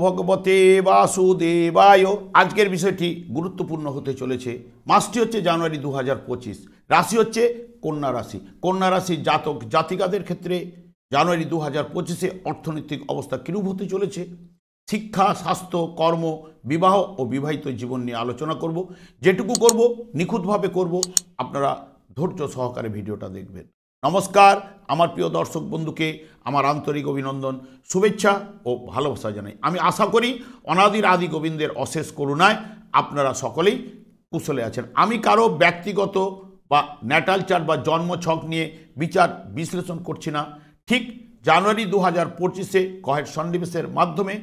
ভগবতে বাসুদেবায়। আজকের বিষয়টি গুরুত্বপূর্ণ হতে চলেছে। মাসটি হচ্ছে জানুয়ারি 2025। রাশি হচ্ছে কন্যা রাশি। কন্যা রাশির জাতক জাতিকাদের ক্ষেত্রে জানুয়ারি 2025-এ অর্থনৈতিক অবস্থা কিরূপ হতে চলেছে, শিক্ষা, স্বাস্থ্য, কর্ম, বিবাহ ও বিবাহিত জীবন নিয়ে আলোচনা করব। যেটুকু করব নিখুঁতভাবে করব, আপনারা ধৈর্য সহকারে ভিডিওটা দেখবেন। নমস্কার, আমার প্রিয় দর্শক বন্ধুকে আমার আন্তরিক অভিনন্দন, শুভেচ্ছা ও ভালোবাসা জানাই। আমি আশা করি অনাদির আদি গোবিন্দের অশেষ করুণায় আপনারা সকলেই কুশলে আছেন। আমি কারো ব্যক্তিগত বা ন্যাটাল চার্ট বা জন্মছক নিয়ে বিচার বিশ্লেষণ করছি না। ঠিক জানুয়ারি 2025-এ গ্রহের সন্নিবেশের মাধ্যমে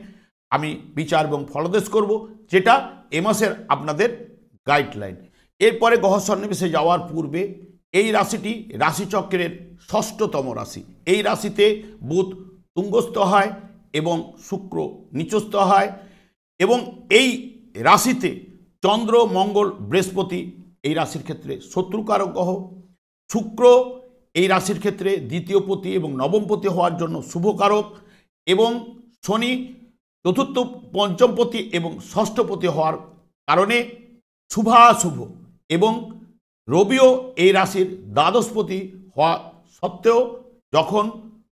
আমি বিচার এবং ফলদেশ করব, যেটা এ মাসের আপনাদের গাইডলাইন। এরপরে গ্রহ সন্নিবেশে যাওয়ার পূর্বে এই রাশিটি রাশিচক্রের ষষ্ঠতম রাশি। এই রাশিতে বুধ তুঙ্গস্থ হয় এবং শুক্র নিচস্থ হয়, এবং এই রাশিতে চন্দ্র, মঙ্গল, বৃহস্পতি এই রাশির ক্ষেত্রে শত্রুকারক গ্রহ। শুক্র এই রাশির ক্ষেত্রে দ্বিতীয়পতি এবং নবমপতি হওয়ার জন্য শুভকারক, এবং শনি চতুর্থ, পঞ্চমপতি এবং ষষ্ঠপতি হওয়ার কারণে শুভাশুভ, এবং রবিও এই রাশির দ্বাদশপতি হওয়া সত্ত্বেও যখন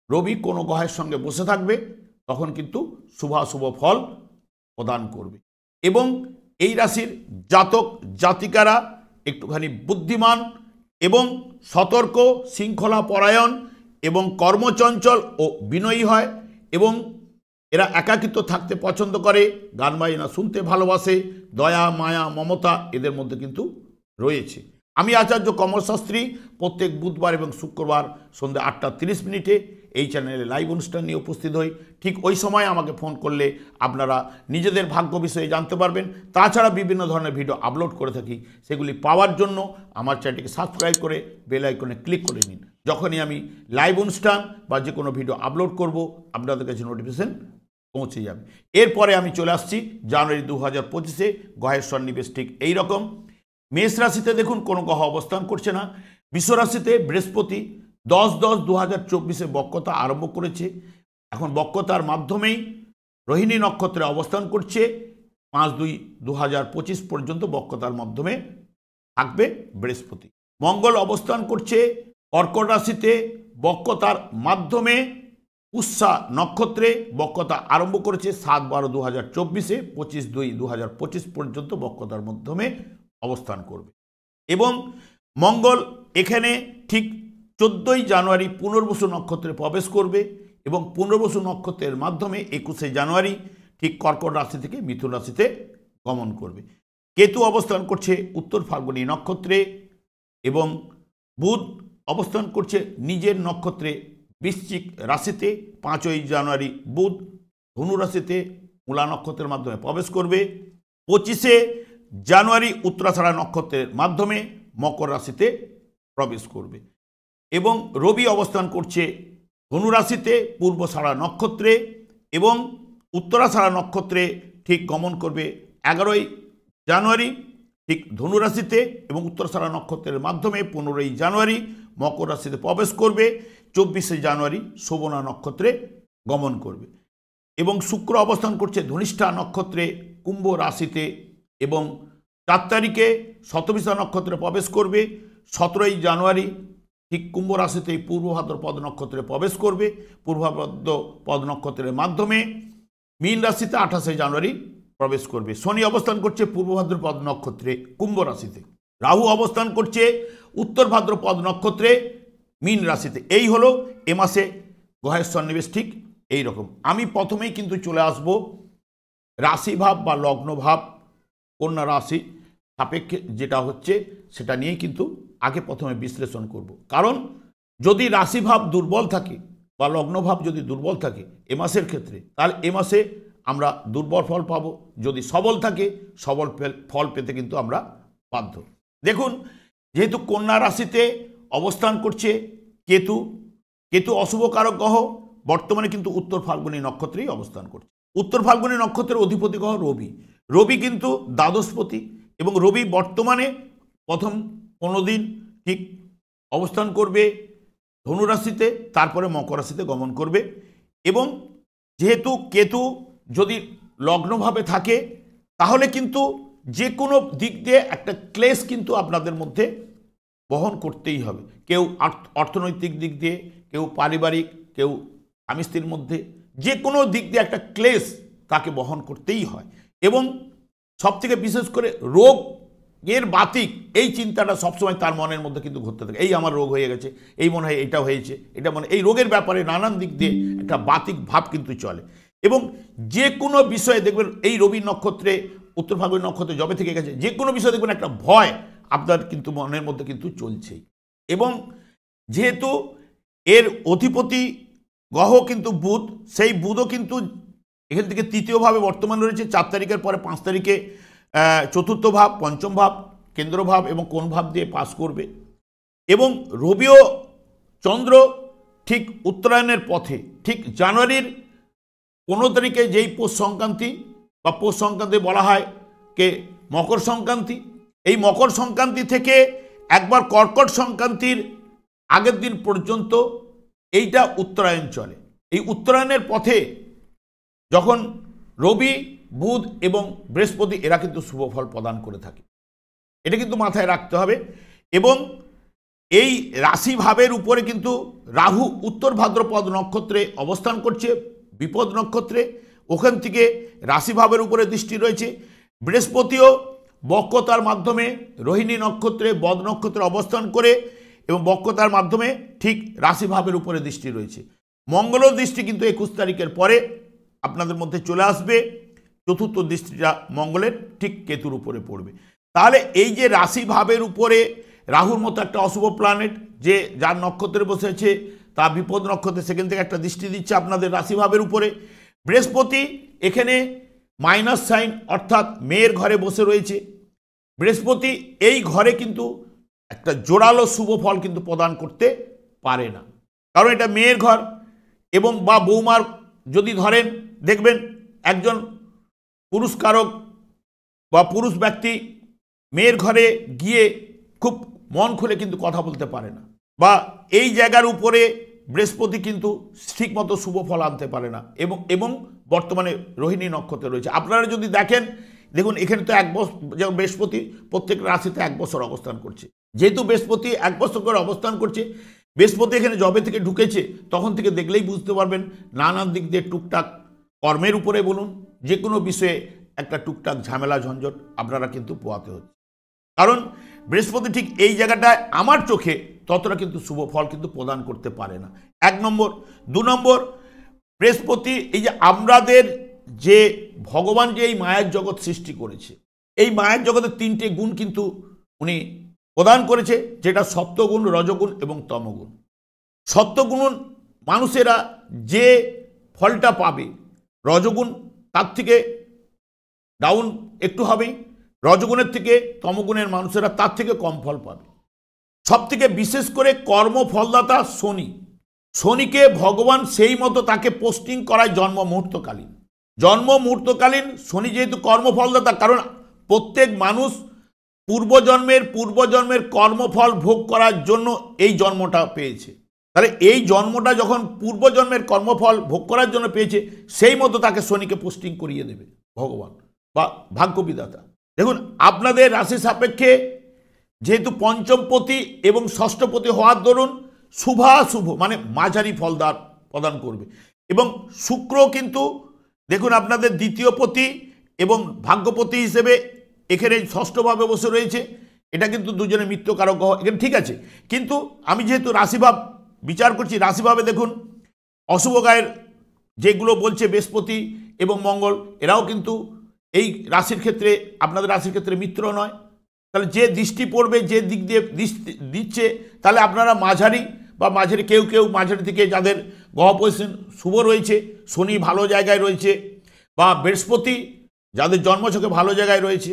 রবি কোনো গ্রহের সঙ্গে বসে থাকবে তখন কিন্তু শুভাশুভ ফল প্রদান করবে। এবং এই রাশির জাতক জাতিকারা একটুখানি বুদ্ধিমান এবং সতর্ক, শৃঙ্খলা পরায়ণ এবং কর্মচঞ্চল ও বিনয়ী হয়, এবং এরা একাকিত্ব থাকতে পছন্দ করে, গান বাজনা শুনতে ভালোবাসে, দয়া, মায়া, মমতা এদের মধ্যে কিন্তু রয়েছে। আমি আচার্য কমল শাস্ত্রী প্রত্যেক বুধবার এবং শুক্রবার সন্ধ্যা 8:30 এই চ্যানেলে লাইভ অনুষ্ঠান নিয়ে উপস্থিত হই। ঠিক ওই সময় আমাকে ফোন করলে আপনারা নিজেদের ভাগ্য বিষয়ে জানতে পারবেন। তাছাড়া বিভিন্ন ধরনের ভিডিও আপলোড করে থাকি, সেগুলি পাওয়ার জন্য আমার চ্যানেলটিকে সাবস্ক্রাইব করে বেল আইকনে ক্লিক করে নিন। যখনই আমি লাইভ অনুষ্ঠান বা যে কোনো ভিডিও আপলোড করব আপনাদের কাছে নোটিফিকেশন পৌঁছে যাবে। এরপরে আমি চলে আসছি জানুয়ারি 2025-এ গ্রহের সন্নিবেশ ঠিক এইরকম। মেষ রাশিতে দেখুন কোনো গ্রহ অবস্থান করছে না। বৃষ রাশিতে বৃহস্পতি 10-10-2024-এ বক্রতা আরম্ভ করেছে। এখন বক্রতার মাধ্যমেই রোহিণী নক্ষত্রে অবস্থান করছে। 5-2-2025 পর্যন্ত বক্রতার মাধ্যমে থাকবে বৃহস্পতি। মঙ্গল অবস্থান করছে কর্কট রাশিতে বক্রতার মাধ্যমে পুষ্যা নক্ষত্রে বক্রতা আরম্ভ করেছে 7-12-2024-এ 25-2-2025 পর্যন্ত বক্রতার মাধ্যমে অবস্থান করবে। এবং মঙ্গল এখানে ঠিক 14ই জানুয়ারি পুনর্বসু নক্ষত্রে প্রবেশ করবে, এবং পুনর্বসু নক্ষত্রের মাধ্যমে 21শে জানুয়ারি ঠিক কর্কট রাশি থেকে মিথুন রাশিতে গমন করবে। কেতু অবস্থান করছে উত্তর ফাল্গুনী নক্ষত্রে, এবং বুধ অবস্থান করছে নিজের নক্ষত্রে বৃশ্চিক রাশিতে। 5ই জানুয়ারি বুধ ধনু রাশিতে মূলা নক্ষত্রের মাধ্যমে প্রবেশ করবে। 25শে জানুয়ারি উত্তরাষাঢ়া নক্ষত্রের মাধ্যমে মকর রাশিতে প্রবেশ করবে। এবং রবি অবস্থান করছে ধনু রাশিতে পূর্বষাঢ়া নক্ষত্রে, এবং উত্তরাষাঢ়া নক্ষত্রে ঠিক গমন করবে 11ই জানুয়ারি ঠিক ধনু রাশিতে, এবং উত্তরাষাঢ়া নক্ষত্রের মাধ্যমে 15ই জানুয়ারি মকর রাশিতে প্রবেশ করবে। 24শে জানুয়ারি শোভনা নক্ষত্রে গমন করবে। এবং শুক্র অবস্থান করছে ধনিষ্ঠা নক্ষত্রে কুম্ভ রাশিতে, এবং 4 তারিখে শতভিষা নক্ষত্রে প্রবেশ করবে। 17ই জানুয়ারি ঠিক কুম্ভ রাশিতে পূর্ব ভাদ্রপদ নক্ষত্রে প্রবেশ করবে। পূর্ব ভাদ্রপদ নক্ষত্রের মাধ্যমে মীন রাশিতে 28শে জানুয়ারি প্রবেশ করবে। শনি অবস্থান করছে পূর্ব ভাদ্রপদ নক্ষত্রে কুম্ভ রাশিতে। রাহু অবস্থান করছে উত্তর ভাদ্রপদ নক্ষত্রে মীন রাশিতে। এই হলো এ মাসে গ্রহের সন্নিবেশ ঠিক এই রকম। আমি প্রথমেই কিন্তু চলে আসব রাশিভাব বা লগ্নভাব, কন্যা রাশি সাপেক্ষে যেটা হচ্ছে সেটা নিয়েই কিন্তু আগে প্রথমে বিশ্লেষণ করব। কারণ যদি রাশিভাব দুর্বল থাকে বা লগ্নভাব যদি দুর্বল থাকে এ মাসের ক্ষেত্রে, তাহলে এ মাসে আমরা দুর্বল ফল পাবো। যদি সবল থাকে সবল ফল পেতে কিন্তু আমরা বাধ্য। দেখুন, যেহেতু কন্যা রাশিতে অবস্থান করছে কেতু, কেতু অশুভকারক গ্রহ, বর্তমানে কিন্তু উত্তর ফাল্গুনী নক্ষত্রেই অবস্থান করছে। উত্তর ফাল্গুনী নক্ষত্রের অধিপতি গ্রহ রবি। রবি কিন্তু দ্বাদশপতি, এবং রবি বর্তমানে প্রথম 15 দিন ঠিক অবস্থান করবে ধনু রাশিতে, তারপরে মকর রাশিতে গমন করবে। এবং যেহেতু কেতু যদি লগ্নভাবে থাকে তাহলে কিন্তু যে কোনো দিক দিয়ে একটা ক্লেশ কিন্তু আপনাদের মধ্যে বহন করতেই হবে। কেউ অর্থনৈতিক দিক দিয়ে, কেউ পারিবারিক, কেউ স্বামী স্ত্রীর মধ্যে, যে কোনো দিক দিয়ে একটা ক্লেশ তাকে বহন করতেই হয়। এবং সবথেকে বিশেষ করে রোগের বাতিক এই চিন্তাটা সবসময় তার মনের মধ্যে কিন্তু ঘুরতে থাকে। এই আমার রোগ হয়ে গেছে, এই মনে হয় এটা হয়েছে, এটা মনে, এই রোগের ব্যাপারে নানান দিক দিয়ে একটা বাতিক ভাব কিন্তু চলে। এবং যে কোনো বিষয়ে দেখবেন এই রবি নক্ষত্রে, উত্তর ফাল্গুনী নক্ষত্রে যবে থেকে গেছে, যে কোনো বিষয়ে দেখবেন একটা ভয় আপনার কিন্তু মনের মধ্যে কিন্তু চলছেই। এবং যেহেতু এর অধিপতি গ্রহ কিন্তু বুধ, সেই বুধও কিন্তু এখান থেকে তৃতীয়ভাবে বর্তমান রয়েছে। 4 তারিখের পরে 5 তারিখে চতুর্থ ভাব, পঞ্চম ভাব, কেন্দ্র ভাব এবং কোন ভাব দিয়ে পাস করবে। এবং রবিও চন্দ্র ঠিক উত্তরায়ণের পথে, ঠিক জানুয়ারির 15 তারিখে যেই পৌষ সংক্রান্তি বা পৌষ সংক্রান্তি বলা হয় কে মকর সংক্রান্তি, এই মকর সংক্রান্তি থেকে একবার কর্কট সংক্রান্তির আগের দিন পর্যন্ত এইটা উত্তরায়ণ চলে। এই উত্তরায়ণের পথে যখন রবি, বুধ এবং বৃহস্পতি এরা কিন্তু শুভ ফল প্রদান করে থাকে, এটা কিন্তু মাথায় রাখতে হবে। এবং এই রাশি ভাবের উপরে কিন্তু রাহু উত্তর ভাদ্রপদ নক্ষত্রে অবস্থান করছে, বিপদ নক্ষত্রে, ওখান থেকে রাশি ভাবের উপরে দৃষ্টি রয়েছে। বৃহস্পতিও বক্রতার মাধ্যমে রোহিণী নক্ষত্রে, বদ নক্ষত্রে অবস্থান করে এবং বক্রতার মাধ্যমে ঠিক রাশি ভাবের উপরে দৃষ্টি রয়েছে। মঙ্গলের দৃষ্টি কিন্তু 21 তারিখের পরে আপনাদের মধ্যে চলে আসবে, চতুর্থ দৃষ্টিটা মঙ্গলের ঠিক কেতুর উপরে পড়বে। তাহলে এই যে রাশি ভাবের উপরে রাহুর মতো একটা অশুভ প্ল্যানেট, যে যার নক্ষত্রে বসেছে তা বিপদ নক্ষত্রে, সেখান থেকে একটা দৃষ্টি দিচ্ছে আপনাদের রাশি ভাবের উপরে। বৃহস্পতি এখানে মাইনাস সাইন অর্থাৎ মেয়ের ঘরে বসে রয়েছে। বৃহস্পতি এই ঘরে কিন্তু একটা জোরালো শুভ ফল কিন্তু প্রদান করতে পারে না, কারণ এটা মেয়ের ঘর। এবং বা বৌমার যদি ধরেন, দেখবেন একজন পুরুষ কারক বা পুরুষ ব্যক্তি মেয়ের ঘরে গিয়ে খুব মন খুলে কিন্তু কথা বলতে পারে না, বা এই জায়গার উপরে বৃহস্পতি কিন্তু ঠিকমতো শুভ ফল আনতে পারে না। এবং এবং বর্তমানে রোহিণী নক্ষত্রে রয়েছে। আপনারা যদি দেখেন, দেখুন এখানে তো 1 বছর, যেমন বৃহস্পতি প্রত্যেক রাশিতে 1 বছর অবস্থান করছে। যেহেতু বৃহস্পতি 1 বছর করে অবস্থান করছে, বৃহস্পতি এখানে জবে থেকে ঢুকেছে তখন থেকে দেখলেই বুঝতে পারবেন নানান দিক দিয়ে টুকটাক কর্মের উপরে বলুন, যে কোনো বিষয়ে একটা টুকটাক ঝামেলা ঝঞ্ঝট আপনারা কিন্তু পোয়াতে হচ্ছে। কারণ বৃহস্পতি ঠিক এই জায়গাটায় আমার চোখে ততটা কিন্তু শুভ ফল কিন্তু প্রদান করতে পারে না, 1 নম্বর। 2 নম্বর, বৃহস্পতি এই যে আমাদের যে ভগবান যে এই মায়ের জগৎ সৃষ্টি করেছে, এই মায়ের জগতের 3টে গুণ কিন্তু উনি প্রদান করেছে, যেটা সত্ত্বগুণ, রজগুণ এবং তমগুণ। সত্ত্বগুণ মানুষেরা যে ফলটা পাবে, রজগুণ তার থেকে ডাউন একটু হবে, রজগুণের থেকে তমগুণের মানুষেরা তার থেকে কম ফল পাবে। সব থেকে বিশেষ করে কর্মফলদাতা শনি, শনিকে ভগবান সেই মতো তাকে পোস্টিং করায় জন্ম মুহূর্তকালীন শনি যেহেতু কর্মফলদাতা, কারণ প্রত্যেক মানুষ পূর্বজন্মের কর্মফল ভোগ করার জন্য এই জন্মটা পেয়েছে। তাহলে এই জন্মটা যখন পূর্বজন্মের কর্মফল ভোগ করার জন্য পেয়েছে, সেই মতো তাকে শনিকে পোস্টিং করিয়ে দেবে ভগবান বা ভাগ্যবিধাতা। দেখুন আপনাদের রাশি সাপেক্ষে যেহেতু পঞ্চমপতি এবং ষষ্ঠপতি হওয়ার দরুন শুভাশুভ মানে মাঝারি ফলদার প্রদান করবে। এবং শুক্র কিন্তু দেখুন আপনাদের দ্বিতীয় পতি এবং ভাগ্যপতি হিসেবে এখানে ষষ্ঠভাবে বসে রয়েছে, এটা কিন্তু দুজনে মিত্রকারক গ্রহ, এখানে ঠিক আছে। কিন্তু আমি যেহেতু রাশিভাব বিচার করছি, রাশিভাবে দেখুন অশুভ গায়ের যেগুলো বলছে বৃহস্পতি এবং মঙ্গল, এরাও কিন্তু এই রাশির ক্ষেত্রে, আপনাদের রাশির ক্ষেত্রে মিত্র নয়। তাহলে যে দৃষ্টি পড়বে, যে দিক দিয়ে দৃষ্টি দিচ্ছে, তাহলে আপনারা মাঝারি বা মাঝারি, কেউ মাঝারি থেকে যাদের গ্রহ পজিশন শুভ রয়েছে, শনি ভালো জায়গায় রয়েছে, বা বৃহস্পতি যাদের জন্মছকে ভালো জায়গায় রয়েছে,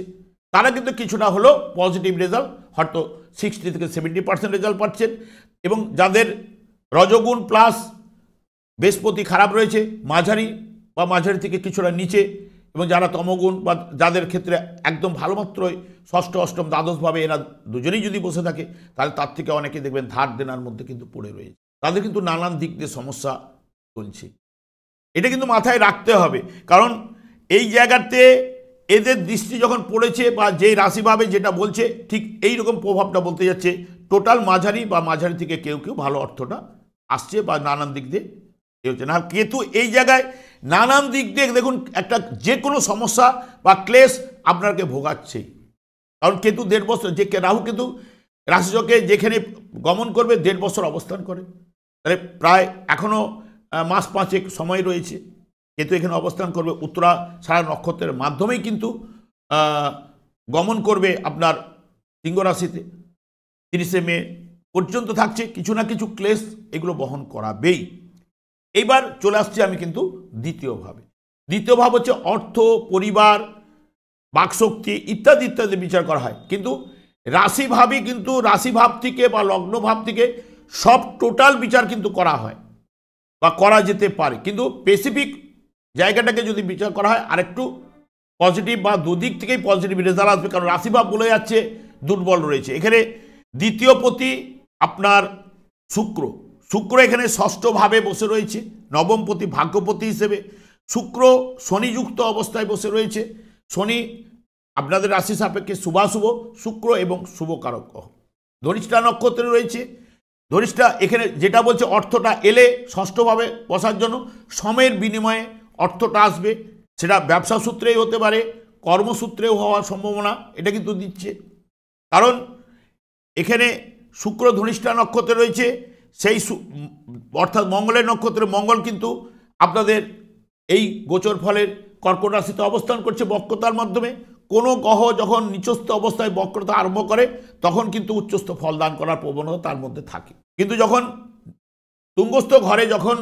তারা কিন্তু কিছুটা হলেও পজিটিভ রেজাল্ট, হয়তো 60 থেকে 70% রেজাল্ট পাচ্ছেন। এবং যাদের রজগুণ প্লাস বৃহস্পতি খারাপ রয়েছে, মাঝারি বা মাঝারি থেকে কিছুটা নিচে, এবং যারা তমগুণ বা যাদের ক্ষেত্রে একদম ভালো মাত্রই ষষ্ঠ, অষ্টম, দ্বাদশভাবে এরা দুজনেই যদি বসে থাকে, তাহলে তার থেকে অনেকে দেখবেন ধার দেনার মধ্যে কিন্তু পড়ে রয়েছে, তাদের কিন্তু নানান দিক দিয়ে সমস্যা চলছে। এটা কিন্তু মাথায় রাখতে হবে, কারণ এই জায়গাতে এদের দৃষ্টি যখন পড়েছে বা যেই রাশিভাবে যেটা বলছে ঠিক এই রকম প্রভাবটা বলতে যাচ্ছে টোটাল মাঝারি বা মাঝারি থেকে কেউ কেউ ভালো অর্থটা আসছে বা নানান দিক দিয়ে এ হচ্ছে না। কেতু এই জায়গায় নানান দিক দিয়ে দেখুন একটা যে কোনো সমস্যা বা ক্লেশ আপনাকে ভোগাচ্ছে, কারণ কেতু 1.5 বছর, যে রাহু কেতু রাশিচক্রে যেখানে গমন করবে 1.5 বছর অবস্থান করে, তাহলে প্রায় এখনও মাস 5 সময় রয়েছে। কেতু এখানে অবস্থান করবে উত্তরা ছাড়া নক্ষত্রের মাধ্যমেই কিন্তু গমন করবে আপনার সিংহ রাশিতে। 30শে মে পর্যন্ত থাকছে, কিছু না কিছু ক্লেশ এগুলো বহন করাবেই। এইবার চলে আসছে আমি কিন্তু দ্বিতীয় ভাব হচ্ছে অর্থ, পরিবার, বাকশক্তি ইত্যাদি ইত্যাদি বিচার করা হয়, কিন্তু রাশিভাবই কিন্তু রাশিভাব থেকে বা লগ্ন ভাব থেকে সব টোটাল বিচার কিন্তু করা হয় বা করা যেতে পারে, কিন্তু স্পেসিফিক জায়গাটাকে যদি বিচার করা হয় আরেকটু পজিটিভ বা দুদিক থেকেই পজিটিভ রেজাল্ট আসবে, কারণ রাশিভাব বলে যাচ্ছে দুর্বল রয়েছে। এখানে দ্বিতীয় পতি আপনার শুক্র এখানে ষষ্ঠ ভাবে বসে রয়েছে, নবম পতি ভাগ্যপতি হিসেবে। শুক্র শনিযুক্ত অবস্থায় বসে রয়েছে। শনি আপনাদের রাশি সাপেক্ষে শুভাশুভ, শুক্র এবং শুভকারক গ্রহ। ধনিষ্ঠা নক্ষত্রে রয়েছে। ধনিষ্ঠা এখানে যেটা বলছে অর্থটা এলে ষষ্ঠভাবে বসার জন্য সময়ের বিনিময়ে অর্থটা আসবে, সেটা ব্যবসা সূত্রেই হতে পারে, কর্মসূত্রেও হওয়ার সম্ভাবনা এটা কিন্তু দিচ্ছে, কারণ এখানে শুক্র ধনিষ্ঠা নক্ষত্রে রয়েছে। সেই অর্থাৎ মঙ্গলের নক্ষত্রে মঙ্গল কিন্তু আপনাদের এই গোচর ফলের কর্কট রাশিতে অবস্থান করছে বক্রতার মাধ্যমে। কোনো গ্রহ যখন নিচস্থ অবস্থায় বক্রতা আরম্ভ করে তখন কিন্তু উচ্চস্থ ফল দান করার প্রবণতা তার মধ্যে থাকে, কিন্তু যখন তুঙ্গস্থ ঘরে যখন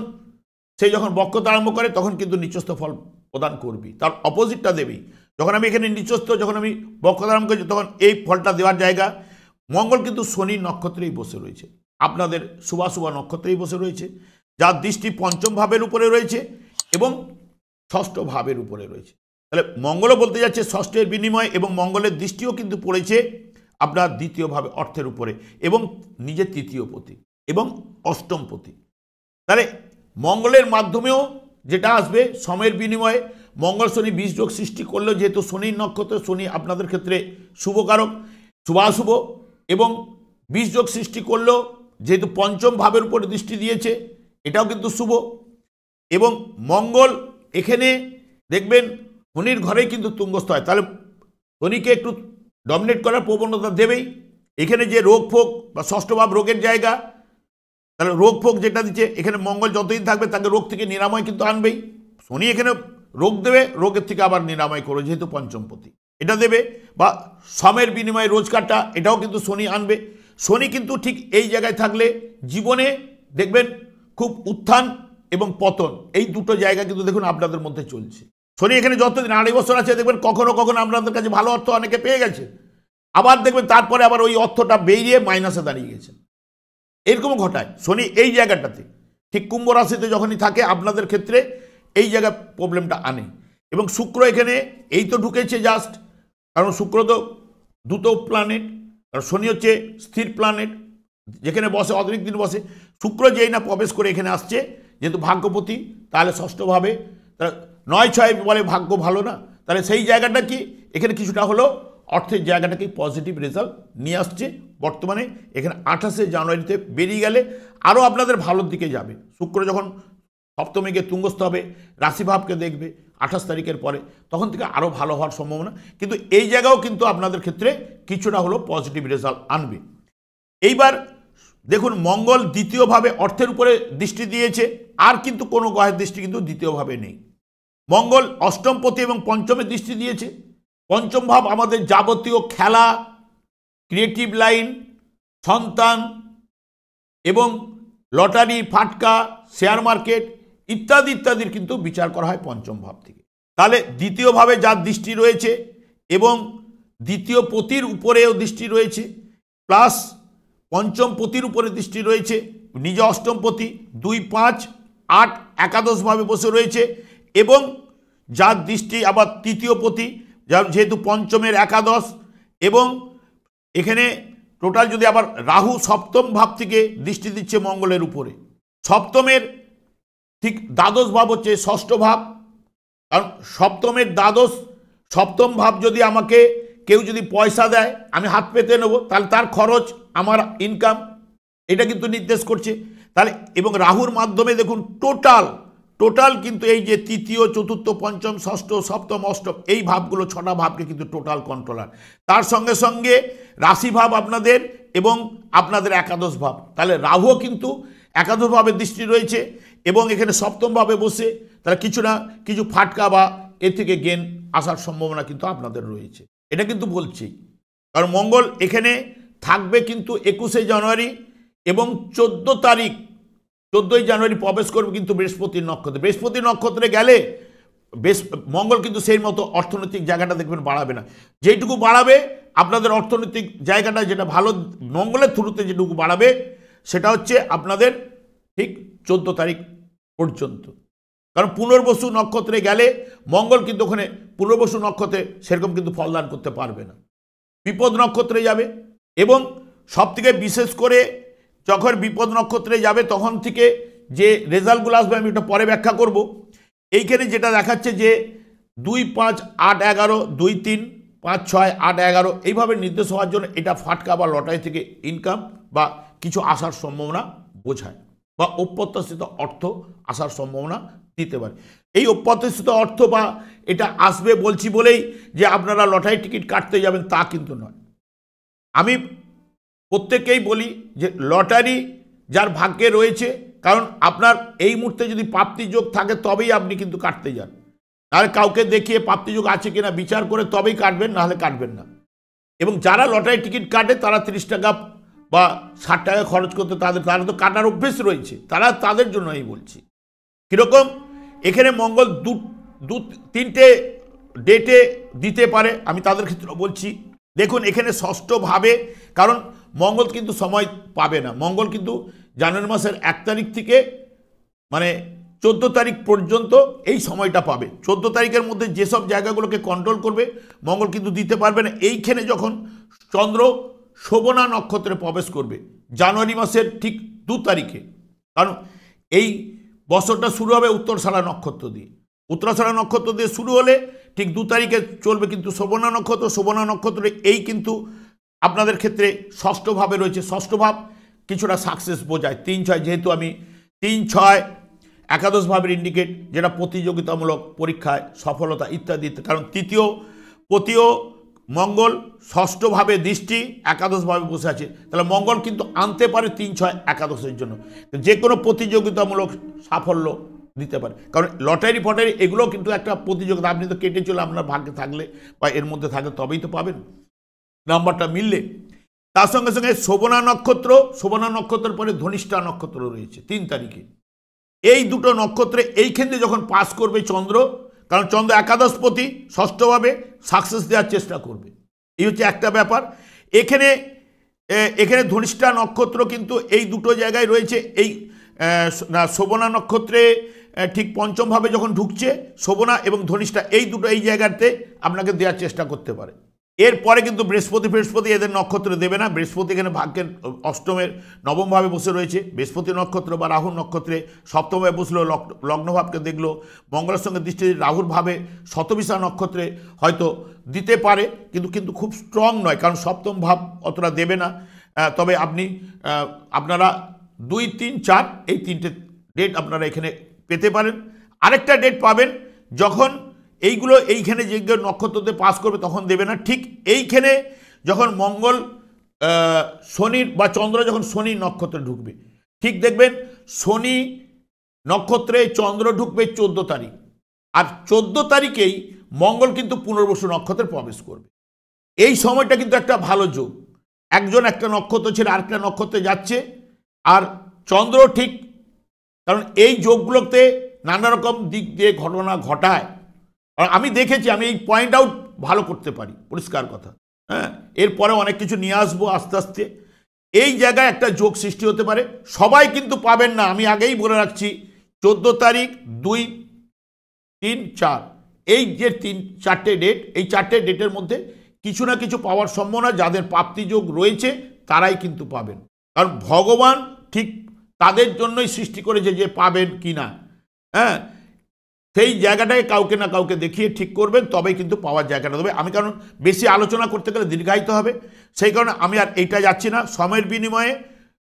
বক্রতা আরম্ভ করে তখন কিন্তু নিচস্থ ফল প্রদান করবি, তার অপোজিটটা দেবেই। যখন আমি এখানে নিচস্থ যখন আমি বক্রতা আরম্ভ করছি তখন এই ফলটা দেওয়ার জায়গা। মঙ্গল কিন্তু শনির নক্ষত্রেই বসে রয়েছে, আপনাদের শুভাশুভ নক্ষত্রেই বসে রয়েছে, যার দৃষ্টি পঞ্চম ভাবের উপরে রয়েছে এবং ষষ্ঠ ভাবের উপরে রয়েছে। তাহলে মঙ্গলও বলতে যাচ্ছে ষষ্ঠের বিনিময়, এবং মঙ্গলের দৃষ্টিও কিন্তু পড়েছে আপনার দ্বিতীয় ভাবে অর্থের উপরে এবং নিজের তৃতীয় পতি এবং অষ্টম পতি। তাহলে মঙ্গলের মাধ্যমেও যেটা আসবে সময়ের বিনিময়ে মঙ্গল শনি 20 যোগ সৃষ্টি করলেও, যেহেতু শনির নক্ষত্র, শনি আপনাদের ক্ষেত্রে শুভকারক, শুভাশুভ, এবং 20 যোগ সৃষ্টি করলেও যেহেতু পঞ্চম ভাবের উপরে দৃষ্টি দিয়েছে এটাও কিন্তু শুভ। এবং মঙ্গল এখানে দেখবেন শনির ঘরেই কিন্তু তুঙ্গস্থ হয়, তাহলে শনিকে একটু ডমিনেট করার প্রবণতা দেবেই। এখানে যে রোগ ফোগ বা ষষ্ঠ ভাব রোগের জায়গা, তাহলে রোগ ফোগ যেটা দিচ্ছে এখানে মঙ্গল যতদিন থাকবে তাকে রোগ থেকে নিরাময় কিন্তু আনবেই। শনি এখানে রোগ দেবে, রোগের থেকে আবার নিরাময় করবে যেহেতু পঞ্চমপতি এটা দেবে, বা সময়ের বিনিময়ে রোজগারটা এটাও কিন্তু শনি আনবে। শনি কিন্তু ঠিক এই জায়গায় থাকলে জীবনে দেখবেন খুব উত্থান এবং পতন, এই দুটো জায়গা কিন্তু দেখুন আপনাদের মধ্যে চলছে। শনি এখানে যতদিন 2.5 বছর আছে দেখবেন কখনো কখনো আপনাদের কাছে ভালো অর্থ অনেকে পেয়ে গেছে, আবার দেখবেন তারপরে আবার ওই অর্থটা বেরিয়ে মাইনাসে দাঁড়িয়ে গেছে, এরকম ঘটায় শনি এই জায়গাটাতে। ঠিক কুম্ভ রাশিতে যখনই থাকে আপনাদের ক্ষেত্রে এই জায়গা প্রবলেমটা আনে। এবং শুক্র এখানে এই তো ঢুকেছে জাস্ট, কারণ শুক্র তো দুটো প্ল্যানেট, আর শনি হচ্ছে স্থির প্ল্যানেট যেখানে বসে অধিক দিন বসে। শুক্র যেই না প্রবেশ করে এখানে আসছে যেহেতু ভাগ্যপতি, তাহলে ষষ্ঠভাবে 9-6 বলে ভাগ্য ভালো না, তাহলে সেই জায়গাটা কি এখানে কিছুটা হলো অর্থের জায়গাটাকে পজিটিভ রেজাল্ট নিয়ে আসছে। বর্তমানে এখানে 28শে জানুয়ারিতে বেরিয়ে গেলে আরও আপনাদের ভালোর দিকে যাবে। শুক্র যখন সপ্তমে গিয়ে তুঙ্গস্থ হবে, রাশিভাবকে দেখবে 28 তারিখের পরে, তখন থেকে আরও ভালো হওয়ার সম্ভাবনা, কিন্তু এই জায়গাও কিন্তু আপনাদের ক্ষেত্রে কিছুটা হলো পজিটিভ রেজাল্ট আনবে। এইবার দেখুন মঙ্গল দ্বিতীয়ভাবে অর্থের উপরে দৃষ্টি দিয়েছে, আর কিন্তু কোনো গ্রহের দৃষ্টি কিন্তু দ্বিতীয়ভাবে নেই। মঙ্গল অষ্টমপতি এবং পঞ্চমে দৃষ্টি দিয়েছে। পঞ্চম ভাব আমাদের যাবতীয় খেলা, ক্রিয়েটিভ লাইন, সন্তান এবং লটারি, ফাটকা, শেয়ার মার্কেট ইত্যাদি ইত্যাদির কিন্তু বিচার করা হয় পঞ্চম ভাব থেকে। তাহলে দ্বিতীয়ভাবে যার দৃষ্টি রয়েছে এবং দ্বিতীয় পতির উপরেও দৃষ্টি রয়েছে, প্লাস পঞ্চম পতির উপরে দৃষ্টি রয়েছে, নিজে অষ্টম পতি 2, 5, 8 একাদশভাবে বসে রয়েছে, এবং যার দৃষ্টি আবার তৃতীয় পতি, যার যেহেতু পঞ্চমের একাদশ, এবং এখানে টোটাল যদি আবার রাহু সপ্তম ভাব থেকে দৃষ্টি দিচ্ছে মঙ্গলের উপরে। সপ্তমের ঠিক দ্বাদশ ভাব হচ্ছে ষষ্ঠ ভাব, কারণ সপ্তমের দ্বাদশ, সপ্তম ভাব যদি আমাকে কেউ যদি পয়সা দেয় আমি হাত পেতে নেব, তাহলে তার খরচ আমার ইনকাম, এটা কিন্তু নির্দেশ করছে। তাহলে এবং রাহুর মাধ্যমে দেখুন টোটাল কিন্তু এই যে তৃতীয়, চতুর্থ, পঞ্চম, ষষ্ঠ, সপ্তম, অষ্টম, এই ভাবগুলো, ছটা ভাবকে কিন্তু টোটাল কন্ট্রোলার। তার সঙ্গে সঙ্গে রাশি ভাব আপনাদের এবং আপনাদের একাদশ ভাব, তাহলে রাহুও কিন্তু একাদশ ভাবের দৃষ্টি রয়েছে এবং এখানে সপ্তম ভাবে বসে, তাহলে কিছু না কিছু ফাটকা বা এর থেকে গেন আসার সম্ভাবনা কিন্তু আপনাদের রয়েছে, এটা কিন্তু বলছি। কারণ মঙ্গল এখানে থাকবে কিন্তু 21শে জানুয়ারি এবং 14ই জানুয়ারি প্রবেশ করবে কিন্তু বৃহস্পতির নক্ষত্রে। বৃহস্পতি নক্ষত্রে গেলে মঙ্গল কিন্তু সেই মতো অর্থনৈতিক জায়গাটা দেখবেন বাড়াবে না, যেইটুকু বাড়াবে আপনাদের অর্থনৈতিক জায়গাটা, যেটা ভালো মঙ্গলের থ্রুতে যেটুকু বাড়াবে সেটা হচ্ছে আপনাদের ঠিক 14 তারিখ পর্যন্ত। কারণ পুনর্বসু নক্ষত্রে গেলে মঙ্গল কিন্তু ওখানে পুনর্বসু নক্ষত্রে সেরকম কিন্তু ফলদান করতে পারবে না, বিপদ নক্ষত্রে যাবে। এবং সবথেকে বিশেষ করে যখন বিপদ নক্ষত্রে যাবে তখন থেকে যে রেজাল্টগুলো আসবে আমি এটা পরে ব্যাখ্যা করব। এইখানে যেটা দেখাচ্ছে যে 2, 5, 8, 11, 2, 3, 5, 6, 8, 11 এইভাবে নির্দেশ হওয়ার জন্য এটা ফাটকা বা লটারি থেকে ইনকাম বা কিছু আসার সম্ভাবনা বোঝায়, বা অপ্রত্যাশিত অর্থ আসার সম্ভাবনা দিতে পারে। এই অপ্রত্যাশিত অর্থ বা এটা আসবে বলছি বলেই যে আপনারা লটারি টিকিট কাটতে যাবেন তা কিন্তু নয়। আমি প্রত্যেককেই বলি যে লটারি যার ভাগ্যে রয়েছে, কারণ আপনার এই মুহূর্তে যদি প্রাপ্তিযোগ থাকে তবেই আপনি কিন্তু কাটতে যান, নাহলে কাউকে দেখিয়ে প্রাপ্তিযোগ আছে কিনা বিচার করে তবেই কাটবেন, নাহলে কাটবেন না। এবং যারা লটারি টিকিট কাটে তারা 30 টাকা বা 60 টাকা খরচ করতে তারা তো কাটার অভ্যেস রয়েছে, তাদের জন্য আমি বলছি। কীরকম এখানে মঙ্গল 2-3টে ডেটে দিতে পারে, আমি তাদের ক্ষেত্রে বলছি। দেখুন এখানে ষষ্ঠভাবে, কারণ মঙ্গল কিন্তু সময় পাবে না, মঙ্গল কিন্তু জানুয়ারি মাসের 1 তারিখ থেকে মানে 14 তারিখ পর্যন্ত এই সময়টা পাবে। 14 তারিখের মধ্যে যেসব জায়গাগুলোকে কন্ট্রোল করবে মঙ্গল কিন্তু দিতে পারবে না। এইখানে যখন চন্দ্র শোভনা নক্ষত্রে প্রবেশ করবে জানুয়ারি মাসের ঠিক 2 তারিখে, কারণ এই বছরটা শুরু হবে উত্তরসারা নক্ষত্র দিয়ে, উত্তরসারা নক্ষত্র দিয়ে শুরু হলে ঠিক 2 তারিখে চলবে কিন্তু শোভনা নক্ষত্র। শোভনা নক্ষত্রে এই কিন্তু আপনাদের ক্ষেত্রে ষষ্ঠভাবে রয়েছে। ষষ্ঠ ভাব কিছুটা সাকসেস বোঝায়, 3-6, যেহেতু আমি 3-6 একাদশ ভাবের ইন্ডিকেট, যেটা প্রতিযোগিতামূলক পরীক্ষায় সফলতা ইত্যাদি। কারণ তৃতীয় মঙ্গল ষষ্ঠভাবে দৃষ্টি একাদশভাবে বসে আছে, তাহলে মঙ্গল কিন্তু আনতে পারে 3-6 একাদশের জন্য যে কোনো প্রতিযোগিতামূলক সাফল্য দিতে পারে। কারণ লটারি ফটারি এগুলো কিন্তু একটা প্রতিযোগিতা, আপনি তো কেটে চলে আপনার ভাগ্যে থাকলে বা এর মধ্যে থাকলে তবেই তো পাবেন নাম্বারটা মিললে। তার সঙ্গে সঙ্গে শোভনা নক্ষত্রের পরে ধনিষ্ঠা নক্ষত্র রয়েছে 3 তারিখে। এই দুটো নক্ষত্রে এইখানে যখন পাস করবে চন্দ্র, কারণ চন্দ্র একাদশপতি, ষষ্ঠভাবে সাকসেস দেওয়ার চেষ্টা করবে, এই হচ্ছে একটা ব্যাপার। এখানে ধনিষ্ঠা নক্ষত্র কিন্তু এই দুটো জায়গায় রয়েছে। এই শোভনা নক্ষত্রে ঠিক পঞ্চমভাবে যখন ঢুকছে শোভনা এবং ধনিষ্ঠা, এই দুটো এই জায়গাতে আপনাকে দেওয়ার চেষ্টা করতে পারে। এরপরে কিন্তু বৃহস্পতি এদের নক্ষত্রে দেবে না। বৃহস্পতি এখানে ভাগ্যের অষ্টমের নবমভাবে বসে রয়েছে। বৃহস্পতি নক্ষত্র বা রাহুর নক্ষত্রে সপ্তমভাবে বসলো, লগ্নভাবকে দেখলো, মঙ্গলের সঙ্গে দৃষ্টি রাহুর ভাবে শতবিশা নক্ষত্রে হয়তো দিতে পারে, কিন্তু খুব স্ট্রং নয়, কারণ সপ্তম ভাব অতটা দেবে না। তবে আপনারা 2, 3, 4 এই 3টে ডেট আপনারা এখানে পেতে পারেন। আরেকটা ডেট পাবেন যখন এইখানে যে নক্ষত্রতে পাস করবে তখন দেবে না। ঠিক এইখানে যখন মঙ্গল শনির বা চন্দ্র যখন শনির নক্ষত্রে ঢুকবে, ঠিক দেখবেন শনি নক্ষত্রে চন্দ্র ঢুকবে 14 তারিখ, আর 14 তারিখেই মঙ্গল কিন্তু পুনর্বসু নক্ষত্রে প্রবেশ করবে। এই সময়টা কিন্তু একটা ভালো যোগ, একজন একটা নক্ষত্র ছেড়ে আরেকটা নক্ষত্রে যাচ্ছে, আর চন্দ্র ঠিক, কারণ এই যোগগুলোতে নানা রকম দিক দিয়ে ঘটনা ঘটায়। আমি দেখেছি, আমি এই পয়েন্ট আউট ভালো করতে পারি, পরিষ্কার কথা। হ্যাঁ, এরপরে অনেক কিছু নিয়ে আসবো আস্তে আস্তে। এই জায়গায় একটা যোগ সৃষ্টি হতে পারে, সবাই কিন্তু পাবেন না, আমি আগেই বলে রাখছি। 14 তারিখ, 2, 3, 4 এই যে 4টে ডেট, এই 4টে ডেটের মধ্যে কিছু না কিছু পাওয়ার সম্ভাবনা, যাদের প্রাপ্তিযোগ রয়েছে তারাই কিন্তু পাবেন। কারণ ভগবান ঠিক তাদের জন্যই সৃষ্টি করেছে যে পাবেন কি না। হ্যাঁ, সেই জায়গাটায় কাউকে না কাউকে দেখিয়ে ঠিক করবেন, তবেই কিন্তু পাওয়ার জায়গাটা দেবে। আমি কারণ বেশি আলোচনা করতে গেলে দীর্ঘায়িত হবে, সেই কারণে আমি আর এইটা যাচ্ছি না। সময়ের বিনিময়ে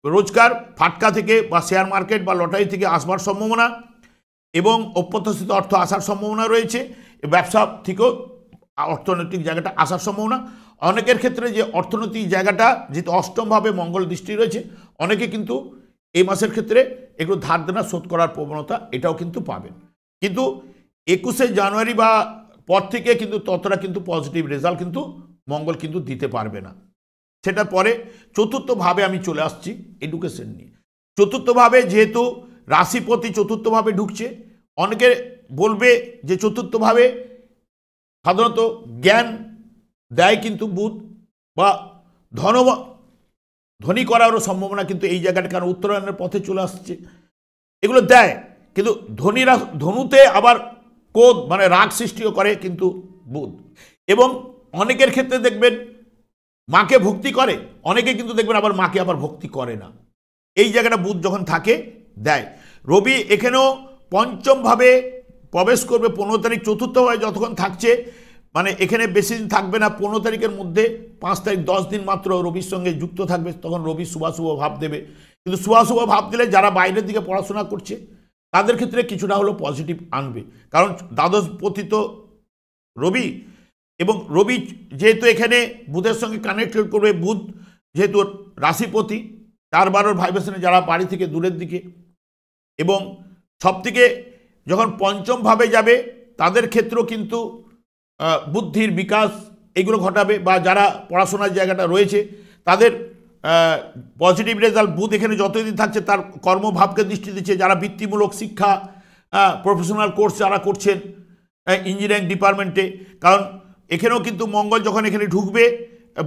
রোজগার ফাটকা থেকে বা শেয়ার মার্কেট বা লটারি থেকে আসবার সম্ভাবনা এবং অপ্রত্যাশিত অর্থ আসার সম্ভাবনা রয়েছে। ব্যবসা থেকেও অর্থনৈতিক জায়গাটা আসার সম্ভাবনা। অনেকের ক্ষেত্রে যে অর্থনৈতিক জায়গাটা যেহেতু অষ্টমভাবে মঙ্গল দৃষ্টি রয়েছে, অনেকে কিন্তু এই মাসের ক্ষেত্রে একটু ধার দেনা শোধ করার প্রবণতা এটাও কিন্তু পাবেন। কিন্তু 21শে জানুয়ারি বা পর থেকে কিন্তু ততটা কিন্তু পজিটিভ রেজাল্ট কিন্তু মঙ্গল কিন্তু দিতে পারবে না। সেটার পরে চতুর্থভাবে আমি চলে আসছি এডুকেশন নিয়ে। চতুর্থভাবে যেহেতু রাশিপতি চতুর্থভাবে ঢুকছে, অনেকে বলবে যে চতুর্থভাবে সাধারণত জ্ঞান দেয় কিন্তু বুধ, বা ধনী করারও সম্ভাবনা কিন্তু এই জায়গাটা, কারণ উত্তরায়ণের পথে চলে আসছে, এগুলো দেয়। কিন্তু ধনীরা ধনুতে আবার ক্রোধ মানে রাগ সৃষ্টিও করে কিন্তু বুধ। এবং অনেকের ক্ষেত্রে দেখবেন মাকে ভক্তি করে, অনেকে কিন্তু দেখবেন আবার মাকে আবার ভক্তি করে না। এই জায়গাটা বুধ যখন থাকে দেয়। রবি এখানেও পঞ্চমভাবে প্রবেশ করবে 15 তারিখ। চতুর্থভাবে যতক্ষণ থাকছে মানে এখানে বেশি দিন থাকবে না, 15 তারিখের মধ্যে 5 তারিখ 10 দিন মাত্র রবির সঙ্গে যুক্ত থাকবে, তখন রবি শুভাশুভ ভাব দেবে। কিন্তু শুভাশুভ ভাব দিলে যারা বাইরের দিকে পড়াশোনা করছে তাদের ক্ষেত্রে কিছুটা হলো পজিটিভ আনবে, কারণ দ্বাদশ পতিত রবি, এবং রবি যেহেতু এখানে বুধের সঙ্গে কানেক্টেড করবে, বুধ যেহেতু রাশিপতি 4-12 ভাইব্রেশনে যারা বাড়ি থেকে দূরের দিকে, এবং সবথেকে যখন পঞ্চমভাবে যাবে তাদের ক্ষেত্রেও কিন্তু বুদ্ধির বিকাশ এগুলো ঘটাবে, বা যারা পড়াশোনার জায়গাটা রয়েছে তাদের পজিটিভ রেজাল্ট। বুধ এখানে যতদিন থাকছে তার কর্মভাবকে দৃষ্টি দিচ্ছে। যারা বৃত্তিমূলক শিক্ষা প্রফেশনাল কোর্স যারা করছেন ইঞ্জিনিয়ারিং ডিপার্টমেন্টে, কারণ এখানেও কিন্তু মঙ্গল যখন এখানে ঢুকবে,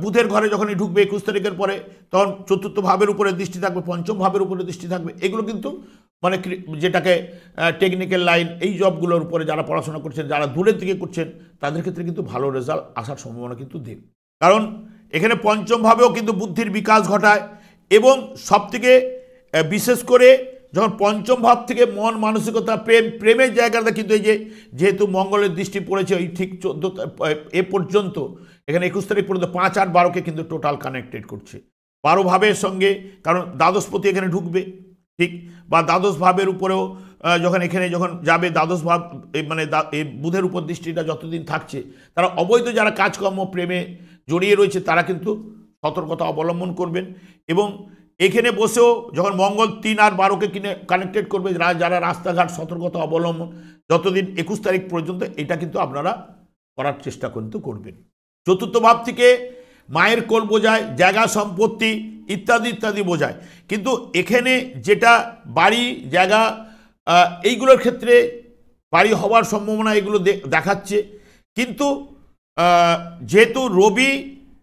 বুধের ঘরে যখনই ঢুকবে 21 তারিখের পরে, তখন চতুর্থ ভাবের উপরে দৃষ্টি থাকবে, পঞ্চম ভাবের উপরে দৃষ্টি থাকবে। এগুলো কিন্তু মানে যেটাকে টেকনিক্যাল লাইন এই জবগুলোর উপরে যারা পড়াশোনা করছেন, যারা দূরের দিকে করছেন তাদের ক্ষেত্রে কিন্তু ভালো রেজাল্ট আসার সম্ভাবনা কিন্তু দেবে, কারণ এখানে পঞ্চমভাবেও কিন্তু বুদ্ধির বিকাশ ঘটায়। এবং সবথেকে বিশেষ করে যখন পঞ্চম ভাব থেকে মন মানসিকতা প্রেমের জায়গাটা কিন্তু এই যে যেহেতু মঙ্গলের দৃষ্টি পড়েছে ওই ঠিক 14 এ পর্যন্ত, এখানে 21 তারিখ পর্যন্ত 5 আর 12কে কিন্তু টোটাল কানেক্টেড করছে 12 ভাবের সঙ্গে, কারণ দ্বাদশপতি এখানে ঢুকবে ঠিক, বা দ্বাদশ ভাবের উপরেও যখন এখানে যখন যাবে দ্বাদশ ভাব মানে এই বুধের উপর দৃষ্টিটা যতদিন থাকছে, তারা অবৈধ যারা কাজকর্ম প্রেমে জড়িয়ে রয়েছে তারা কিন্তু সতর্কতা অবলম্বন করবেন। এবং এখানে বসেও যখন মঙ্গল 3 আর 12কে কানেক্টেড করবে, যারা রাস্তাঘাট সতর্কতা অবলম্বন যতদিন 21 তারিখ পর্যন্ত, এটা কিন্তু আপনারা করার চেষ্টা কিন্তু করবেন। চতুর্থ ভাব থেকে মায়ের কোল বোঝায়, জায়গা সম্পত্তি ইত্যাদি ইত্যাদি বোঝায়। কিন্তু এখানে যেটা বাড়ি জায়গা এইগুলোর ক্ষেত্রে বাড়ি হওয়ার সম্ভাবনা এগুলো দেখাচ্ছে। কিন্তু যেহেতু রবি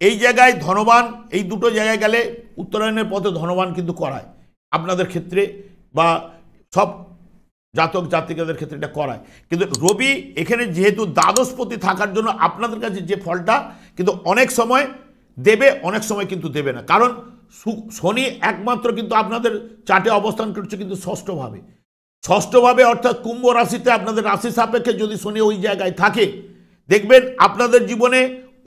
এই জায়গায় ধনবান, এই দুটো জায়গায় গেলে উত্তরায়ণের পথে ধনবান কিন্তু করায় আপনাদের ক্ষেত্রে, বা সব জাতক জাতিকাদের ক্ষেত্রে এটা করায়। কিন্তু রবি এখানে যেহেতু দ্বাদশপতি থাকার জন্য আপনাদের কাছে যে ফলটা কিন্তু অনেক সময় দেবে, অনেক সময় কিন্তু দেবে না, কারণ শনি একমাত্র কিন্তু আপনাদের চার্টে অবস্থান করছে কিন্তু ষষ্ঠভাবে। ষষ্ঠভাবে অর্থাৎ কুম্ভ রাশিতে আপনাদের রাশি সাপেক্ষে যদি শনি ওই জায়গায় থাকে, দেখবেন আপনাদের জীবনে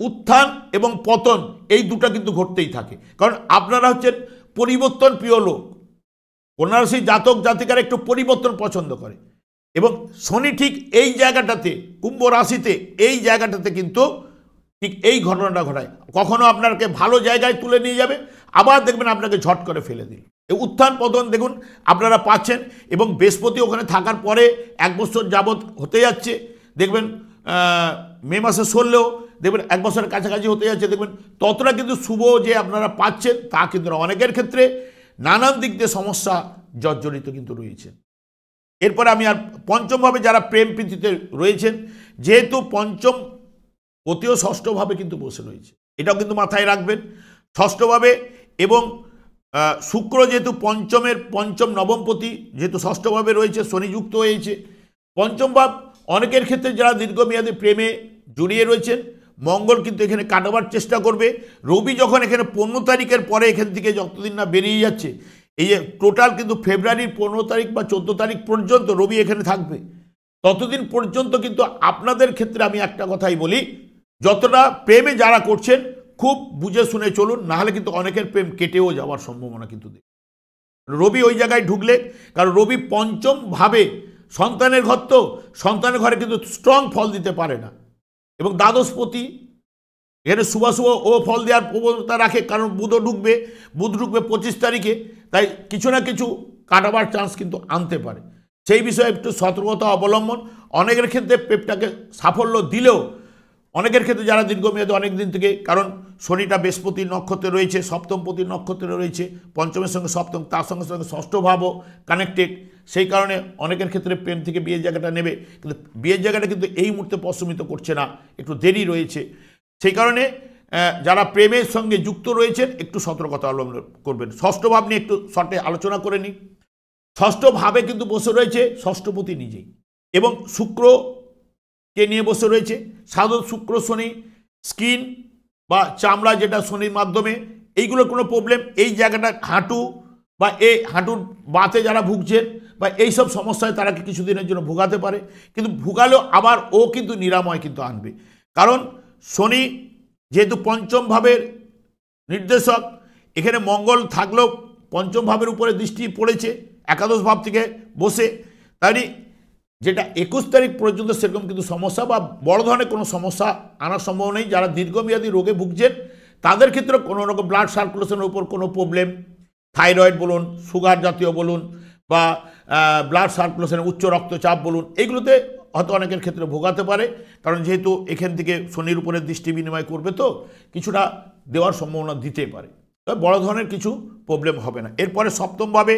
উত্থান এবং পতন এই দুটো কিন্তু ঘটতেই থাকে, কারণ আপনারা হচ্ছেন পরিবর্তন প্রিয় লোক। কন্যা রাশির জাতক জাতিকারা একটু পরিবর্তন পছন্দ করে, এবং শনি ঠিক এই জায়গাটাতে কুম্ভ রাশিতে এই জায়গাটাতে কিন্তু ঠিক এই ঘটনাটা ঘটায়। কখনো আপনাকে ভালো জায়গায় তুলে নিয়ে যাবে, আবার দেখবেন আপনাকে ঝট করে ফেলে দিল। এই উত্থান পতন দেখুন আপনারা পাচ্ছেন। এবং বৃহস্পতি ওখানে থাকার পরে 1 বছর যাবৎ হতে যাচ্ছে, দেখবেন মে মাসে সরলেও দেখবেন 1 বছরের কাছাকাছি হতে যাচ্ছে, দেখবেন ততটা কিন্তু শুভ যে আপনারা পাচ্ছেন তা কিন্তু অনেকের ক্ষেত্রে নানান দিক দিয়ে সমস্যা জর্জরিত কিন্তু রয়েছে। এরপরে আমি আর পঞ্চমভাবে যারা প্রেম প্রীতিতে রয়েছেন, যেহেতু পঞ্চম পতিও ষষ্ঠভাবে কিন্তু বসে রয়েছে, এটাও কিন্তু মাথায় রাখবেন ষষ্ঠভাবে। এবং শুক্র যেহেতু পঞ্চম নবমপতি যেহেতু ষষ্ঠভাবে রয়েছে, শনিযুক্ত হয়েছে পঞ্চম ভাব। অনেকের ক্ষেত্রে যারা দীর্ঘমেয়াদী প্রেমে জড়িয়ে রয়েছেন, মঙ্গল কিন্তু এখানে কাটাবার চেষ্টা করবে। রবি যখন এখানে 15 তারিখের পরে এখান থেকে যতদিন না বেরিয়ে যাচ্ছে, এই যে টোটাল কিন্তু ফেব্রুয়ারির 15 তারিখ বা 14 তারিখ পর্যন্ত রবি এখানে থাকবে। ততদিন পর্যন্ত কিন্তু আপনাদের ক্ষেত্রে আমি একটা কথাই বলি, যতটা প্রেমে যারা করছেন খুব বুঝে শুনে চলুন, নাহলে কিন্তু অনেকের প্রেম কেটেও যাওয়ার সম্ভাবনা কিন্তু রবি ওই জায়গায় ঢুকলে, কারণ রবি পঞ্চম ভাবে সন্তানের ঘর, তো সন্তানের ঘরে কিন্তু স্ট্রং ফল দিতে পারে না, এবং দ্বাদশপতি এখানে শুভ ও ফল দেওয়ার প্রবণতা রাখে, কারণ বুধ ঢুকবে 25 তারিখে, তাই কিছু না কিছু কাটাবার চান্স কিন্তু আনতে পারে। সেই বিষয়ে একটু সতর্কতা অবলম্বন। অনেকের ক্ষেত্রে প্রেমটাকে সাফল্য দিলেও অনেকের ক্ষেত্রে যারা দীর্ঘমেয়াদে অনেক দিন থেকে, কারণ শনিটা বৃহস্পতির নক্ষত্রে রয়েছে, সপ্তমপতির নক্ষত্রে রয়েছে, পঞ্চমের সঙ্গে সপ্তম, তার সঙ্গে সঙ্গে ষষ্ঠ ভাবও কানেক্টেড, সেই কারণে অনেকের ক্ষেত্রে প্রেম থেকে বিয়ের জায়গাটা নেবে, কিন্তু বিয়ের জায়গাটা কিন্তু এই মুহূর্তে প্রশমিত করছে না, একটু দেরি রয়েছে। সেই কারণে যারা প্রেমের সঙ্গে যুক্ত রয়েছেন একটু সতর্কতা অবলম্বন করবেন। ষষ্ঠ ভাব নিয়ে একটু শর্টে আলোচনা করে নিই। ষষ্ঠ ভাবে কিন্তু বসে রয়েছে ষষ্ঠপতি নিজেই, এবং শুক্রকে নিয়ে বসে রয়েছে। সাধারণত শুক্র শনি স্কিন বা চামড়া, যেটা শনির মাধ্যমে, এইগুলোর কোনো প্রবলেম, এই জায়গাটা হাঁটু বা এই হাঁটুর বাতে যারা ভুগছেন বা এইসব সমস্যায় তারা কিছুদিনের জন্য ভোগাতে পারে, কিন্তু ভোগালেও আবার ও কিন্তু নিরাময় কিন্তু আনবে। কারণ শনি যেহেতু পঞ্চম ভাবের নির্দেশক, এখানে মঙ্গল থাকলেও পঞ্চম ভাবের উপরে দৃষ্টি পড়েছে একাদশ ভাব থেকে বসে, তাই যেটা 21 তারিখ পর্যন্ত সেরকম কিন্তু সমস্যা বা বড় ধরনের কোনো সমস্যা আনার সম্ভাবনা নেই। যারা দীর্ঘমেয়াদী রোগে ভুগছেন তাদের ক্ষেত্রে কোনো রকম ব্লাড সার্কুলেশনের উপর কোনো প্রবলেম, থাইরয়েড বলুন, সুগার জাতীয় বলুন, বা ব্লাড সার্কুলেশনের উচ্চ রক্তচাপ বলুন, এগুলোতে হয়তো অনেকের ক্ষেত্রে ভোগাতে পারে, কারণ যেহেতু এখান থেকে শনির উপরে দৃষ্টি বিনিময় করবে, তো কিছুটা দেওয়ার সম্ভাবনা দিতে পারে, তবে বড় ধরনের কিছু প্রবলেম হবে না। এরপরে সপ্তমভাবে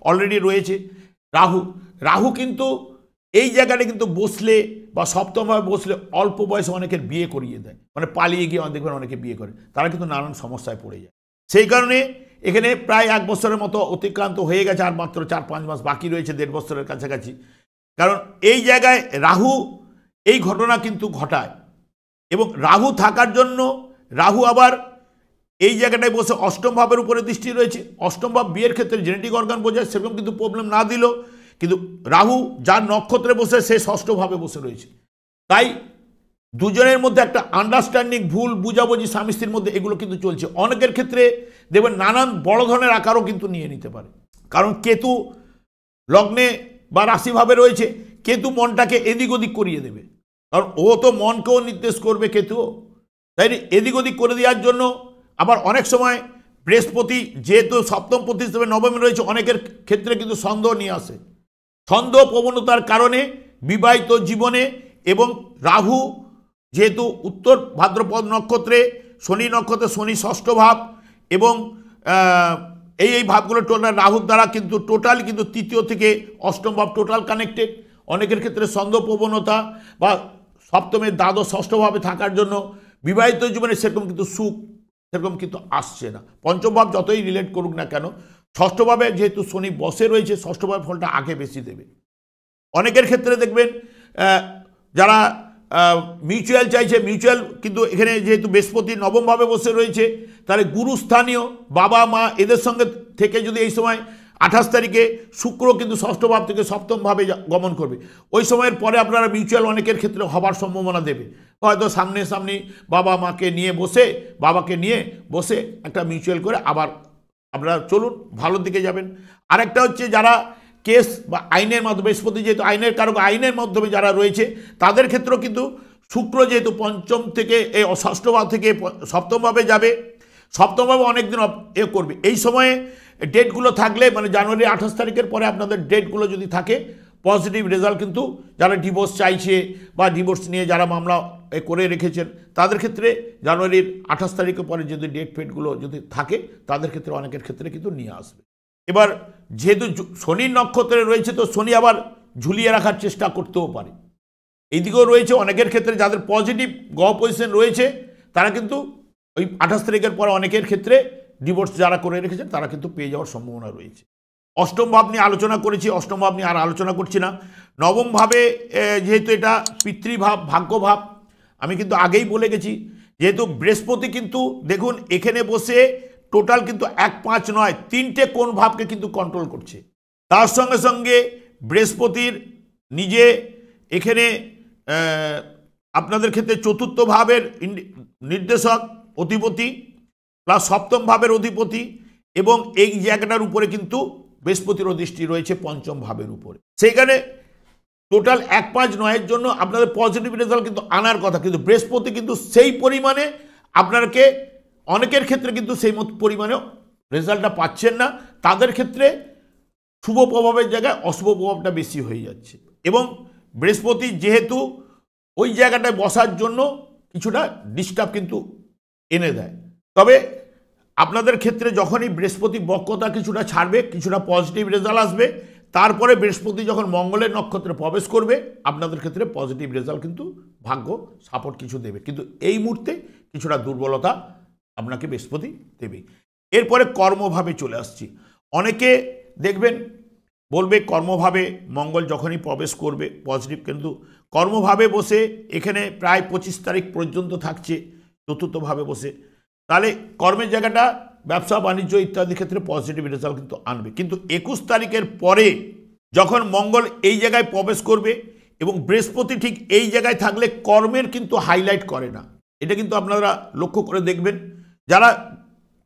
অলরেডি রয়েছে রাহু। রাহু কিন্তু এই জায়গাটা কিন্তু বসলে বা সপ্তমভাবে বসলে অল্প বয়সে অনেকের বিয়ে করিয়ে দেয়, মানে পালিয়ে গিয়ে দেখবেন অনেকে বিয়ে করে, তারা কিন্তু নানান সমস্যায় পড়ে যায়। সেই কারণে এখানে প্রায় 1 বছরের মতো অতিক্রান্ত হয়ে গেছে, আর মাত্র 4-5 মাস বাকি রয়েছে, 1.5 বছরের কাছাকাছি। কারণ এই জায়গায় রাহু এই ঘটনা কিন্তু ঘটায়, এবং রাহু থাকার জন্য রাহু আবার এই জায়গাটায় বসে অষ্টম ভাবের উপরে দৃষ্টি রয়েছে। অষ্টম ভাব বিয়ের ক্ষেত্রে জেনেটিক অর্গান বোঝায়, সেরকম কিন্তু প্রবলেম না দিল, কিন্তু রাহু যার নক্ষত্রে বসে সে ষষ্ঠ ভাবে বসে রয়েছে, তাই দুজনের মধ্যে একটা আন্ডারস্ট্যান্ডিং, ভুল বুঝাবুঝি স্বামী স্ত্রীর মধ্যে এগুলো কিন্তু চলছে। অনেকের ক্ষেত্রে দেখবেন নানান বড় ধরনের আকারও কিন্তু নিয়ে নিতে পারে, কারণ কেতু লগ্নে বা রাশিভাবে রয়েছে। কেতু মনটাকে এদিক ওদিক করিয়ে দেবে, কারণ ও তো মনকেও নির্দেশ করবে কেতুও, তাই এদিক ওদিক করে দেওয়ার জন্য আবার অনেক সময় বৃহস্পতি যেহেতু সপ্তমপতি হিসেবে নবমে রয়েছে, অনেকের ক্ষেত্রে কিন্তু সন্দেহ নিয়ে আসে। সন্দেহ প্রবণতার কারণে বিবাহিত জীবনে, এবং রাহু যেহেতু উত্তর ভাদ্রপদ নক্ষত্রে, শনি নক্ষত্রে, শনি ষষ্ঠ ভাব, এবং এই ভাবগুলো টোটাল রাহুর দ্বারা কিন্তু টোটাল কিন্তু তৃতীয় থেকে অষ্টম ভাব টোটাল কানেক্টেড। অনেকের ক্ষেত্রে সন্দেহ প্রবণতা বা সপ্তমের দ্বাদশ ষষ্ঠভাবে থাকার জন্য বিবাহিত জীবনে সেরকম কিন্তু সুখ সেরকম কিন্তু আসছে না। পঞ্চম ভাব যতই রিলেট করুক না কেন, ষষ্ঠভাবে যেহেতু শনি বসে রয়েছে, ষষ্ঠভাবে ফলটা আগে বেশি দেবে। অনেকের ক্ষেত্রে দেখবেন যারা মিউচুয়াল চাইছে, মিউচুয়াল কিন্তু এখানে যেহেতু বৃহস্পতি নবমভাবে বসে রয়েছে, তাহলে গুরুস্থানীয় বাবা মা এদের সঙ্গে থেকে যদি এই সময় 28 তারিখে শুক্র কিন্তু ষষ্ঠ ভাব থেকে সপ্তম ভাবে গমন করবে, ওই সময়ের পরে আপনারা মিউচুয়াল অনেকের ক্ষেত্রে হবার সম্ভাবনা দেবে। হয়তো সামনাসামনি বাবা মাকে নিয়ে বসে, বাবাকে নিয়ে বসে একটা মিউচুয়াল করে আবার আপনারা চলুন, ভালোর দিকে যাবেন। আরেকটা হচ্ছে যারা কেস বা আইনের মাধ্যমে, বৃহস্পতি যেহেতু আইনের কারক, আইনের মাধ্যমে যারা রয়েছে তাদের ক্ষেত্রেও কিন্তু শুক্র যেহেতু পঞ্চম থেকে এই ষষ্ঠ ভাব থেকে সপ্তমভাবে যাবে, সপ্তমভাবে অনেকদিন করবে। এই সময়ে ডেটগুলো থাকলে, মানে জানুয়ারি 28 তারিখের পরে আপনাদের ডেটগুলো যদি থাকে, পজিটিভ রেজাল্ট কিন্তু যারা ডিভোর্স চাইছে বা ডিভোর্স নিয়ে যারা মামলা করে রেখেছেন তাদের ক্ষেত্রে জানুয়ারির 28 তারিখের পরে যদি ডেট ফেটগুলো যদি থাকে, তাদের ক্ষেত্রে অনেকের ক্ষেত্রে কিন্তু নিয়ে আসবে। এবার যেহেতু শনির নক্ষত্রে রয়েছে, তো শনি আবার ঝুলিয়ে রাখার চেষ্টা করতেও পারে। এইদিকেও রয়েছে অনেকের ক্ষেত্রে যাদের পজিটিভ গ্রহ পজিশন রয়েছে, তারা কিন্তু ওই 28 তারিখের পরে অনেকের ক্ষেত্রে ডিভোর্স যারা করে রেখেছেন তারা কিন্তু পেয়ে যাওয়ার সম্ভাবনা রয়েছে। অষ্টম ভাব নিয়ে আলোচনা করেছি, অষ্টম ভাব নিয়ে আর আলোচনা করছি না। নবম ভাবে যেহেতু এটা পিতৃভাব, ভাগ্যভাব, আমি কিন্তু আগেই বলে গেছি, যেহেতু বৃহস্পতি কিন্তু দেখুন এখানে বসে টোটাল কিন্তু 1, 5 নয় 3টে কোন ভাবকে কিন্তু কন্ট্রোল করছে। তার সঙ্গে সঙ্গে বৃহস্পতির নিজে এখানে আপনাদের ক্ষেত্রে চতুর্থ ভাবের নির্দেশক অধিপতি প্লাস সপ্তম ভাবের অধিপতি, এবং এই জায়গাটার উপরে কিন্তু বৃহস্পতির দৃষ্টি রয়েছে পঞ্চম ভাবের উপরে। সেইখানে টোটাল 1-5-9-এর জন্য আপনাদের পজিটিভ রেজাল্ট কিন্তু আনার কথা, কিন্তু বৃহস্পতি কিন্তু সেই পরিমাণে আপনাকে অনেকের ক্ষেত্রে কিন্তু সেই মতো পরিমাণেও রেজাল্টটা পাচ্ছেন না। তাদের ক্ষেত্রে শুভ প্রভাবের জায়গায় অশুভ প্রভাবটা বেশি হয়ে যাচ্ছে, এবং বৃহস্পতি যেহেতু ওই জায়গাটায় বসার জন্য কিছুটা ডিস্টার্ব কিন্তু এনে দেয়। তবে আপনাদের ক্ষেত্রে যখনই বৃহস্পতি বক্রতা কিছুটা ছাড়বে, কিছুটা পজিটিভ রেজাল্ট আসবে, তারপরে বৃহস্পতি যখন মঙ্গলের নক্ষত্রে প্রবেশ করবে আপনাদের ক্ষেত্রে পজিটিভ রেজাল্ট কিন্তু ভাগ্য সাপোর্ট কিছু দেবে, কিন্তু এই মুহূর্তে কিছুটা দুর্বলতা আপনাকে বৃহস্পতি দেবে। এরপরে কর্মভাবে চলে আসছি। অনেকে দেখবেন বলবে কর্মভাবে মঙ্গল যখনই প্রবেশ করবে পজিটিভ, কিন্তু কর্মভাবে বসে এখানে প্রায় 25 তারিখ পর্যন্ত থাকছে চতুর্থভাবে বসে, তাহলে কর্মের জায়গাটা ব্যবসা বাণিজ্য ইত্যাদি ক্ষেত্রে পজিটিভ রেজাল্ট কিন্তু আনবে। কিন্তু 21 তারিখের পরে যখন মঙ্গল এই জায়গায় প্রবেশ করবে এবং বৃহস্পতি ঠিক এই জায়গায় থাকলে কর্মের কিন্তু হাইলাইট করে না, এটা কিন্তু আপনারা লক্ষ্য করে দেখবেন। যারা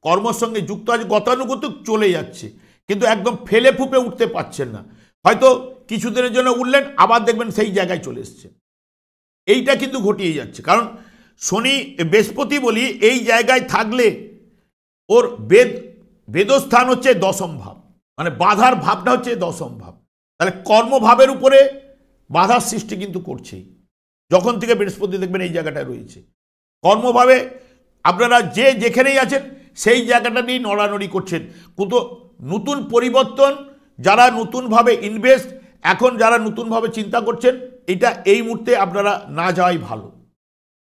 কর্মের সঙ্গে যুক্ত আছে গতানুগতিক চলে যাচ্ছে, কিন্তু একদম ফেলে ফুপে উঠতে পারছেন না। হয়তো কিছুদিনের জন্য উঠলেন, আবার দেখবেন সেই জায়গায় চলে এসছে। এইটা কিন্তু ঘটিয়ে যাচ্ছে, কারণ শনি বৃহস্পতি বলি এই জায়গায় থাকলে ওর বেদস্থান হচ্ছে দশম ভাব, মানে বাধার ভাবটা হচ্ছে দশম ভাব, তাহলে কর্মভাবের উপরে বাধার সৃষ্টি কিন্তু করছেই। যখন থেকে বৃহস্পতি দেখবেন এই জায়গাটায় রয়েছে কর্মভাবে, আপনারা যে যেখানেই আছেন সেই জায়গাটা নিয়ে নড়ানড়ি করছেন। কিন্তু নতুন পরিবর্তন, যারা নতুনভাবে ইনভেস্ট, এখন যারা নতুনভাবে চিন্তা করছেন, এটা এই মুহূর্তে আপনারা না যাওয়াই ভালো।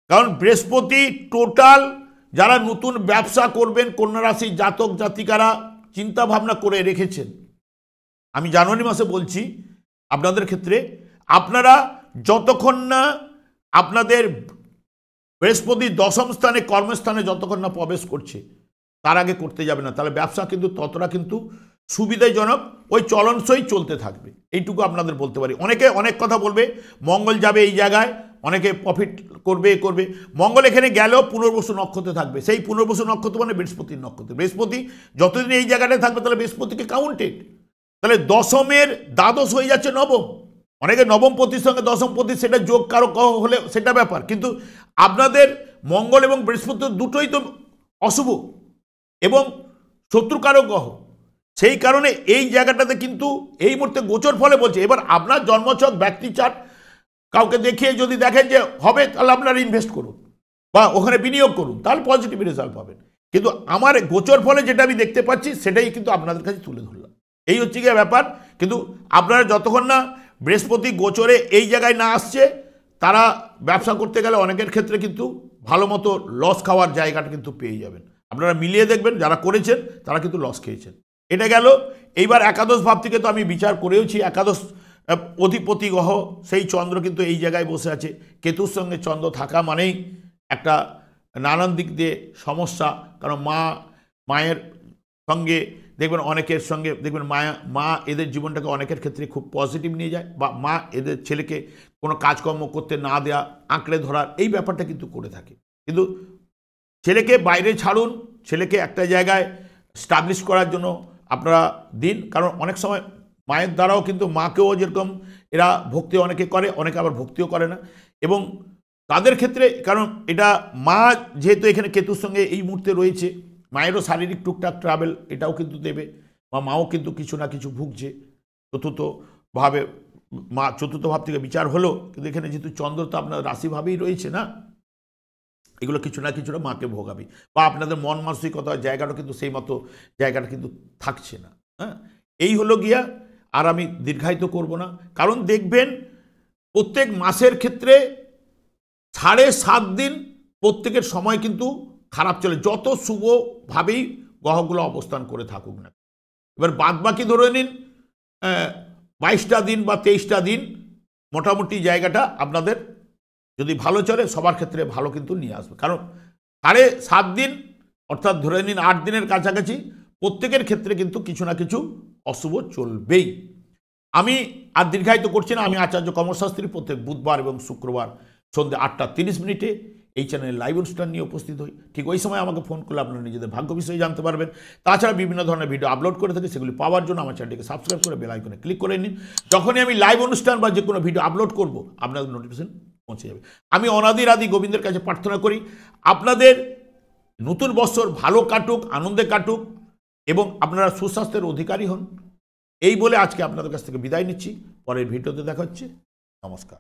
কারণ বৃহস্পতি টোটাল যারা নতুন ব্যবসা করবেন কন্যা রাশির জাতক জাতিকারা চিন্তা ভাবনা করে রেখেছেন। আমি জানুয়ারি মাসে বলছি আপনাদের ক্ষেত্রে, আপনারা যতক্ষণ না আপনাদের বৃহস্পতি দশম স্থানে কর্মস্থানে যতক্ষণ না প্রবেশ করছে তার আগে করতে যাবে না, তাহলে ব্যবসা কিন্তু ততটা কিন্তু সুবিধাজনক ওই চলনসই চলতে থাকবে। এইটুকু আপনাদের বলতে পারি। অনেকে অনেক কথা বলবে মঙ্গল যাবে এই জায়গায়, অনেকে প্রফিট করবে। মঙ্গল এখানে গেলেও পুনর্বসু নক্ষত্রে থাকবে, সেই পুনর্বসু নক্ষত্র মানে বৃহস্পতির নক্ষত্র। বৃহস্পতি যতদিন এই জায়গাটায় থাকবে তাহলে বৃহস্পতিকে কাউন্টেড, তাহলে দশমের দ্বাদশ হয়ে যাচ্ছে নবম। অনেকে নবম পতির সঙ্গে দশম পতি সেটা যোগ কারো হলে সেটা ব্যাপার, কিন্তু আপনাদের মঙ্গল এবং বৃহস্পতি দুটোই তো অশুভ এবং শত্রুকারক গ্রহ, সেই কারণে এই জায়গাটাতে কিন্তু এই মুহূর্তে গোচর ফলে বলছে। এবার আপনার জন্মছক ব্যক্তি চার্ট কাউকে দেখিয়ে যদি দেখেন যে হবে, তাহলে আপনারা ইনভেস্ট করুন বা ওখানে বিনিয়োগ করুন, তাহলে পজিটিভ রেজাল্ট পাবেন। কিন্তু আমার গোচর ফলে যেটা আমি দেখতে পাচ্ছি সেটাই কিন্তু আপনাদের কাছে তুলে ধরলাম। এই হচ্ছে গিয়ে ব্যাপার। কিন্তু আপনারা যতক্ষণ না বৃহস্পতি গোচরে এই জায়গায় না আসছে, তারা ব্যবসা করতে গেলে অনেকের ক্ষেত্রে কিন্তু ভালো মতো লস খাওয়ার জায়গাটা কিন্তু পেয়ে যাবেন। আপনারা মিলিয়ে দেখবেন যারা করেছেন তারা কিন্তু লস খেয়েছেন। এটা গেল। এইবার একাদশ ভাব থেকে তো আমি বিচার করেওছি, একাদশ অধিপতি গ্রহ সেই চন্দ্র কিন্তু এই জায়গায় বসে আছে। কেতুর সঙ্গে চন্দ্র থাকা মানেই একটা নানান দিক দিয়ে সমস্যা, কারণ মায়ের সঙ্গে দেখবেন অনেকের সঙ্গে দেখবেন মা এদের জীবনটাকে অনেকের ক্ষেত্রে খুব পজিটিভ নিয়ে যায়, বা মা এদের ছেলেকে কোনো কাজকর্ম করতে না দেওয়া, আঁকড়ে ধরার এই ব্যাপারটা কিন্তু করে থাকে। কিন্তু ছেলেকে বাইরে ছাড়ুন, ছেলেকে একটা জায়গায় স্টাবলিশ করার জন্য আপনারা দিন, কারণ অনেক সময় মায়ের দ্বারাও কিন্তু মাকেও যেরকম এরা ভক্তি অনেকে করে, অনেকে আবার ভক্তিও করে না, এবং তাদের ক্ষেত্রে কারণ এটা মা যেহেতু এখানে কেতুর সঙ্গে এই মুহূর্তে রয়েছে, মায়েরও শারীরিক টুকটাক ট্রাভেল এটাও কিন্তু দেবে, বা মাও কিন্তু কিছু না কিছু ভুগছে। চতুর্থ ভাব থেকে বিচার হলো, কিন্তু এখানে যেহেতু চন্দ্র তো আপনার রাশিভাবেই রয়েছে না, এগুলো কিছু না কিছুটা মাকে ভোগাবে, বা আপনাদের মন মানসিকতার জায়গাটা কিন্তু সেই মতো জায়গাটা কিন্তু থাকছে না। হ্যাঁ, এই হলো গিয়া। আর আমি দীর্ঘায়িত করব না, কারণ দেখবেন প্রত্যেক মাসের ক্ষেত্রে 7.5 দিন প্রত্যেকের সময় কিন্তু খারাপ চলে, যত শুভভাবেই গ্রহগুলো অবস্থান করে থাকুক না। এবার বাদ বাকি ধরে নিন 22টা দিন বা 23টা দিন মোটামুটি জায়গাটা আপনাদের যদি ভালো চলে সবার ক্ষেত্রে ভালো কিন্তু নিয়ে আসবে, কারণ 7.5 দিন অর্থাৎ ধরে নিন 8 দিনের কাছাকাছি প্রত্যেকের ক্ষেত্রে কিন্তু কিছু না কিছু অশুভ চলবেই। আমি আর দীর্ঘায়িত করছি না। আমি আচার্য কমলশাস্ত্রী প্রত্যেক বুধবার এবং শুক্রবার সন্ধ্যে 8:30 এই চ্যানেলে লাইভ অনুষ্ঠান নিয়ে উপস্থিত হই। ঠিক ওই সময় আমাকে ফোন করলে আপনারা নিজেদের ভাগ্য বিষয়ে জানতে পারবেন। তাছাড়া বিভিন্ন ধরনের ভিডিও আপলোড করে থাকি, সেগুলি পাওয়ার জন্য আমার চ্যানেলটিকে সাবস্ক্রাইব করে বেল আইকনে ক্লিক করে নিন। যখনই আমি লাইভ অনুষ্ঠান বা যে কোনো ভিডিও আপলোড করব আপনাদের নোটিফিকেশন পৌঁছে যাবে। আমি অনাদির আদি গোবিন্দের কাছে প্রার্থনা করি আপনাদের নতুন বছর ভালো কাটুক, আনন্দে কাটুক এবং আপনারা সুস্বাস্থ্যের অধিকারী হন। এই বলে আজকে আপনাদের কাছ থেকে বিদায় নিচ্ছি। পরের ভিডিওতে দেখা হচ্ছে। নমস্কার।